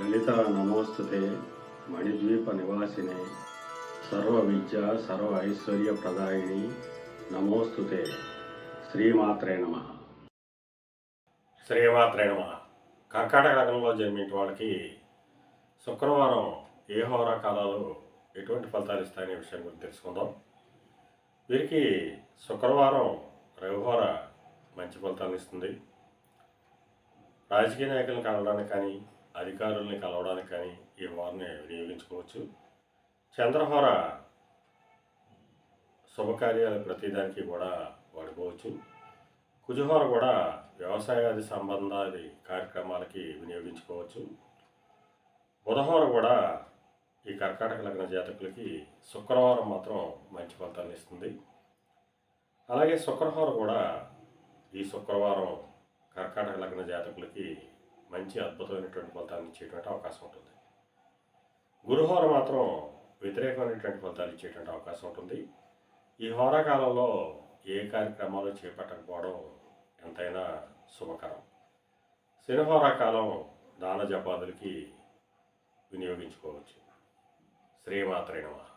లలిత నమోస్తుతే మణిద్వీప నివాసినే సర్వ విద్య సర్వ ఐశ్వర్య ప్రదాయిని నమోస్తుతే. శ్రీమాత్రే నమ. శ్రీమాత్రే నమ. కర్కాటక లగ్నంలో జన్మించిన వాళ్ళకి శుక్రవారం ఏ హోరా కాలాలు ఎటువంటి ఫలితాలు ఇస్తాయనే విషయం గురించి తెలుసుకుందాం. వీరికి శుక్రవారం రవిహోర మంచి ఫలితాలను ఇస్తుంది. రాజకీయ నాయకులను కలవడానికి కానీ అధికారుల్ని కలవడానికి కానీ ఈ హోరాని వినియోగించుకోవచ్చు. చంద్రహోర శుభకార్యాలు ప్రతిదానికి కూడా వాడుకోవచ్చు. కుజహోర కూడా వ్యవసాయాది సంబంధాది కార్యక్రమాలకి వినియోగించుకోవచ్చు. బుధహోర కూడా ఈ కర్కాటక లగ్న జాతకులకి శుక్రవారం మాత్రం మంచి ఫలితాలను ఇస్తుంది. అలాగే శుక్రహోర కూడా ఈ శుక్రవారం కర్కాటక లగ్న జాతకులకి మంచి అద్భుతమైనటువంటి ఫలితాలను ఇచ్చేటువంటి అవకాశం ఉంటుంది. గురుహోర మాత్రం వ్యతిరేకమైనటువంటి ఫలితాలు ఇచ్చేటువంటి అవకాశం ఉంటుంది. ఈ హోరాకాలంలో ఏ కార్యక్రమాలు చేపట్టకపోవడం ఎంతైనా శుభకరం. శనిహోరాకాలం దాన జపాదులకి వినియోగించుకోవచ్చు. శ్రీమాత్రే నమః.